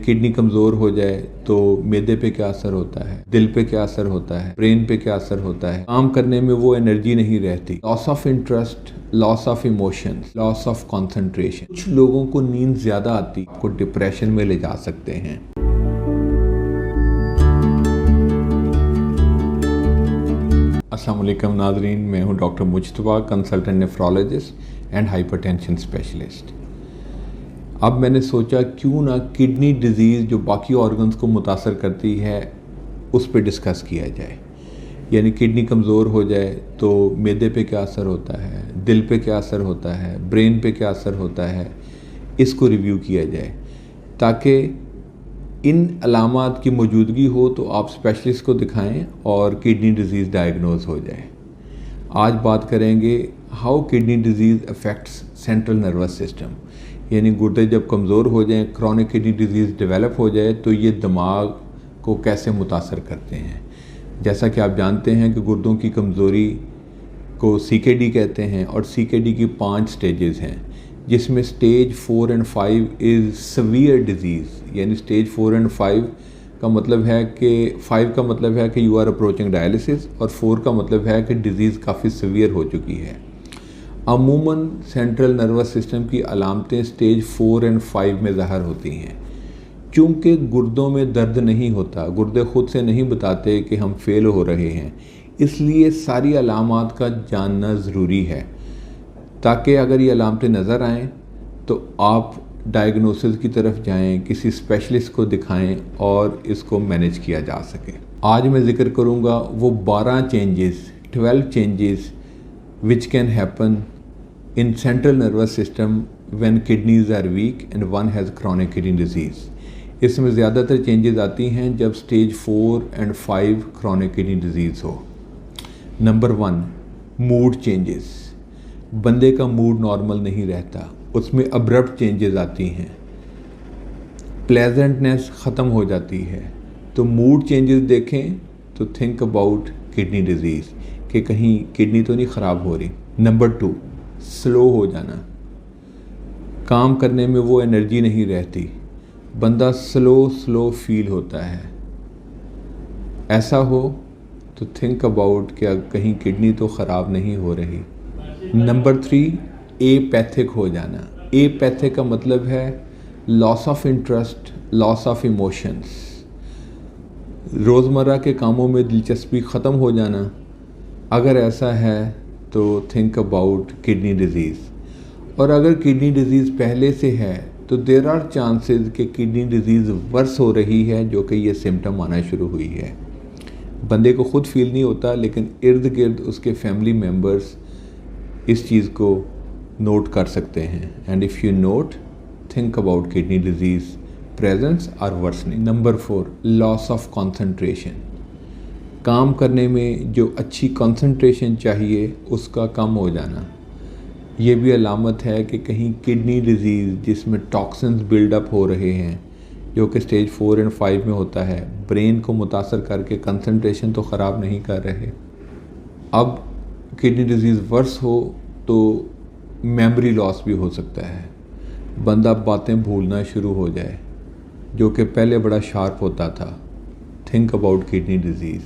Kidney कमज़ोर हो जाए तो मैदे पे क्या असर होता है, दिल पे क्या असर होता है, ब्रेन पे क्या असर होता है, काम करने में वो एनर्जी नहीं रहती, loss of interest, loss of emotions, loss of concentration. कुछ लोगों को नींद ज़्यादा आती, आपको डिप्रेशन में ले जा सकते हैं। अस्सलाम वालेकुम नाज़रीन, मैं हूं doctor Mujtaba, consultant nephrologist and hypertension specialist. अब मैंने सोचा क्यों ना किडनी डिज़ीज़ जो बाकी ऑर्गन्स को मुतासर करती है उस पर डिस्कस किया जाए। यानी किडनी कमज़ोर हो जाए तो मैदे पे क्या असर होता है, दिल पे क्या असर होता है, ब्रेन पे क्या असर होता है, इसको रिव्यू किया जाए ताकि इन अलामात की मौजूदगी हो तो आप स्पेशलिस्ट को दिखाएं और किडनी डिज़ीज़ डायग्नोज हो जाए। आज बात करेंगे how kidney disease affects central nervous system. यानी गुर्दे जब कमज़ोर हो जाएं, क्रॉनिक किडनी डिज़ीज़ डेवलप हो जाए तो ये दिमाग को कैसे मुतासर करते हैं। जैसा कि आप जानते हैं कि गुर्दों की कमज़ोरी को CKD कहते हैं और CKD की 5 स्टेजेस हैं, जिसमें stage 4 and 5 is severe disease. यानी स्टेज 4 एंड 5 का मतलब है कि 5 का मतलब है कि यू आर अप्रोचिंग डायलिसिस और 4 का मतलब है कि डिज़ीज़ काफ़ी सवियर हो चुकी है। अमूमन सेंट्रल नर्वस सिस्टम की अलामतें स्टेज 4 एंड 5 में ज़ाहिर होती हैं। चूँकि गुर्दों में दर्द नहीं होता, गुर्दे ख़ुद से नहीं बताते कि हम फेल हो रहे हैं, इसलिए सारी अलामात का जानना ज़रूरी है ताकि अगर ये अलामतें नज़र आएँ तो आप डायग्नोसिस की तरफ जाएं, किसी स्पेशलिस्ट को दिखाएं और इसको मैनेज किया जा सके। आज मैं ज़िक्र करूंगा वो 12 changes which can happen in central nervous system when kidneys are weak and one has chronic kidney disease. इसमें ज़्यादातर चेंजेस आती हैं जब stage 4 and 5 chronic kidney disease हो। Number 1, mood changes. बंदे का मूड नॉर्मल नहीं रहता, उसमें अब्रप्ट चेंजेस आती हैं, प्लेजेंटनेस ख़त्म हो जाती है। तो मूड चेंजेस देखें तो थिंक अबाउट किडनी डिज़ीज़ कि कहीं किडनी तो नहीं ख़राब हो रही। नंबर 2, स्लो हो जाना, काम करने में वो एनर्जी नहीं रहती, बंदा स्लो फील होता है। ऐसा हो तो थिंक अबाउट कि कहीं किडनी तो ख़राब नहीं हो रही। नंबर 3, एपैथिक हो जाना। एपैथिक का मतलब है loss of interest, loss of emotions, रोज़मर्रा के कामों में दिलचस्पी ख़त्म हो जाना। अगर ऐसा है तो थिंक अबाउट किडनी डिज़ीज़। और अगर किडनी डिज़ीज़ पहले से है तो देयर आर चांसेस कि किडनी डिज़ीज़ वर्स हो रही है, जो कि ये सिम्टम आना शुरू हुई है। बंदे को ख़ुद फील नहीं होता लेकिन इर्द गिर्द उसके फैमिली मेम्बर्स इस चीज़ को नोट कर सकते हैं। And if you note, think about kidney disease presence और worsening. Number 4, loss of concentration. काम करने में जो अच्छी कंसंट्रेशन चाहिए उसका कम हो जाना। ये भी अलामत है कि कहीं किडनी डिज़ीज़ जिसमें टॉक्सिन्स बिल्डअप हो रहे हैं, जो कि स्टेज 4 एंड 5 में होता है, ब्रेन को मुतासर करके कंसंट्रेशन तो ख़राब नहीं कर रहे। अब किडनी डिज़ीज़ वर्स हो तो मेमोरी लॉस भी हो सकता है, बंदा बातें भूलना शुरू हो जाए, जो कि पहले बड़ा शार्प होता था। थिंक अबाउट किडनी डिज़ीज़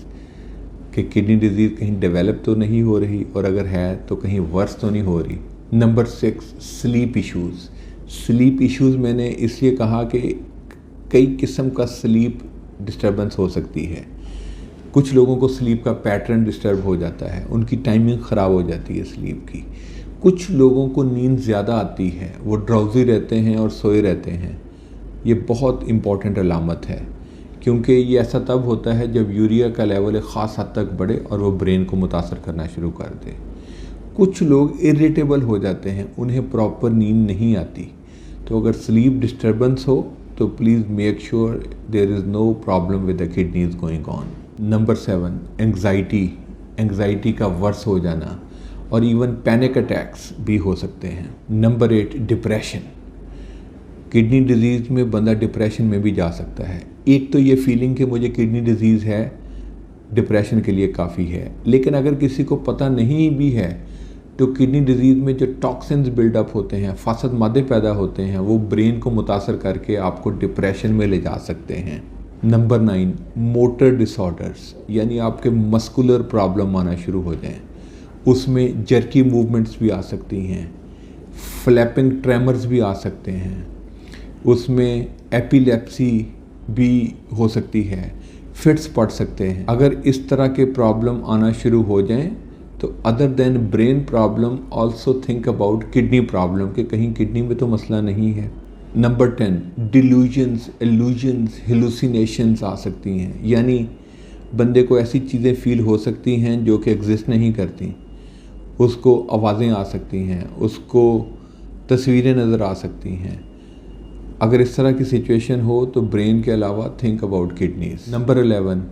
कि किडनी डिज़ीज़ कहीं डेवलप तो नहीं हो रही और अगर है तो कहीं वर्स तो नहीं हो रही। Number 6, sleep issues. Sleep issues मैंने इसलिए कहा कि कई किस्म का स्लीप डिस्टर्बेंस हो सकती है। कुछ लोगों को स्लीप का पैटर्न डिस्टर्ब हो जाता है, उनकी टाइमिंग ख़राब हो जाती है स्लीप की। कुछ लोगों को नींद ज़्यादा आती है, वो ड्राउजी रहते हैं और सोए रहते हैं। ये बहुत इम्पॉर्टेंट अलामत है क्योंकि ये ऐसा तब होता है जब यूरिया का लेवल एक ख़ास हद तक बढ़े और वो ब्रेन को मुतासर करना शुरू कर दे। कुछ लोग इरिटेबल हो जाते हैं, उन्हें प्रॉपर नींद नहीं आती। तो अगर स्लीप डिस्टर्बेंस हो तो please make sure there is no problem with the kidneys going on. Number 7, anxiety का वर्स हो जाना और इवन पैनिक अटैक्स भी हो सकते हैं। Number 8, depression. किडनी डिज़ीज़ में बंदा डिप्रेशन में भी जा सकता है। एक तो ये फीलिंग कि मुझे किडनी डिज़ीज़ है डिप्रेशन के लिए काफ़ी है, लेकिन अगर किसी को पता नहीं भी है जो किडनी डिजीज़ में जो टॉक्सिन्स बिल्डअप होते हैं, फासद मादे पैदा होते हैं, वो ब्रेन को मुतासर करके आपको डिप्रेशन में ले जा सकते हैं। नंबर 9, मोटर डिसऑर्डर्स, यानी आपके मस्कुलर प्रॉब्लम आना शुरू हो जाएं। उसमें जर्की मूवमेंट्स भी आ सकती हैं, फ्लैपिंग ट्रेमर्स भी आ सकते हैं, उसमें एपिलेप्सी भी हो सकती है, फिट्स पड़ सकते हैं। अगर इस तरह के प्रॉब्लम आना शुरू हो जाएं तो other than brain problem also think about kidney problem, कि कहीं किडनी में तो मसला नहीं है। नंबर 10, डिल्यूजन्स, इल्यूजन्स, हेलुसिनेशंस आ सकती हैं, यानी बंदे को ऐसी चीज़ें फील हो सकती हैं जो कि एग्जिस्ट नहीं करती। उसको आवाज़ें आ सकती हैं, उसको तस्वीरें नज़र आ सकती हैं। अगर इस तरह की सिचुएशन हो तो ब्रेन के अलावा think about kidneys. Number 11,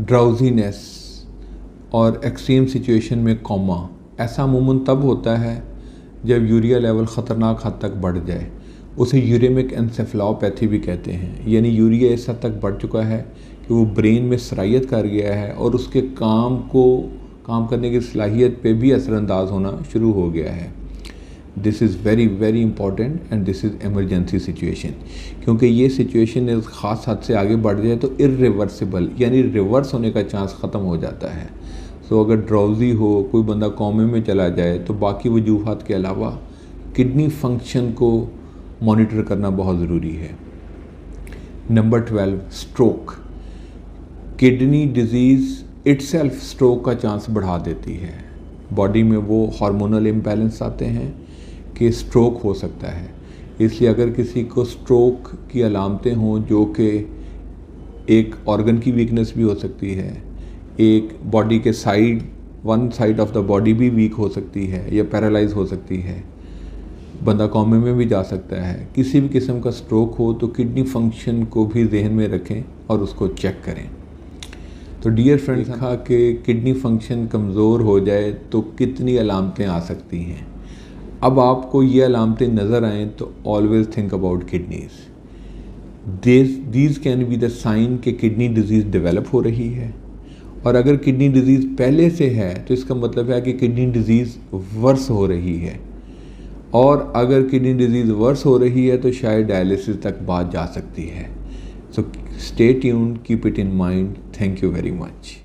drowsiness और एक्सट्रीम सिचुएशन में कोमा। ऐसा अमूमन तब होता है जब यूरिया लेवल ख़तरनाक हद तक बढ़ जाए। उसे यूरेमिक एन्सेफेलोपैथी भी कहते हैं, यानी यूरिया इस हद तक बढ़ चुका है कि वो ब्रेन में सरायत कर गया है और उसके काम करने की सलाहियत पे भी असरअंदाज होना शुरू हो गया है। This is very very important and this is emergency situation, क्योंकि ये सिचुएशन इस ख़ास हद से आगे बढ़ जाए तो इर्रिवर्सिबल, यानी रिवर्स होने का चांस ख़त्म हो जाता है। सो अगर ड्राउजी हो, कोई बंदा कोमे में चला जाए, तो बाकी वजूहात के अलावा किडनी फंक्शन को मॉनिटर करना बहुत ज़रूरी है। Number 12, stroke. Kidney disease itself stroke का चांस बढ़ा देती है। बॉडी में वो हार्मोनल इम्बैलेंस आते हैं कि स्ट्रोक हो सकता है। इसलिए अगर किसी को स्ट्रोक की अलामतें हों, जो कि एक ऑर्गन की वीकनेस भी हो सकती है, एक बॉडी के one side of the body भी वीक हो सकती है या पैरालाइज हो सकती है, बंदा कोमे में भी जा सकता है, किसी भी किस्म का स्ट्रोक हो तो किडनी फंक्शन को भी जहन में रखें और उसको चेक करें। तो डियर फ्रेंड्स, देखा कि किडनी फंक्शन कमज़ोर हो जाए तो कितनी अलामतें आ सकती हैं। अब आपको ये अलामतें नज़र आएँ तो always think about kidneys. These can be the sign कि किडनी डिजीज़ डेवलप हो रही है, और अगर किडनी डिजीज़ पहले से है तो इसका मतलब है कि किडनी डिजीज़ वर्स हो रही है, और अगर किडनी डिजीज़ वर्स हो रही है तो शायद डायलिसिस तक बात जा सकती है। So stay tuned, keep it in mind. Thank you very much.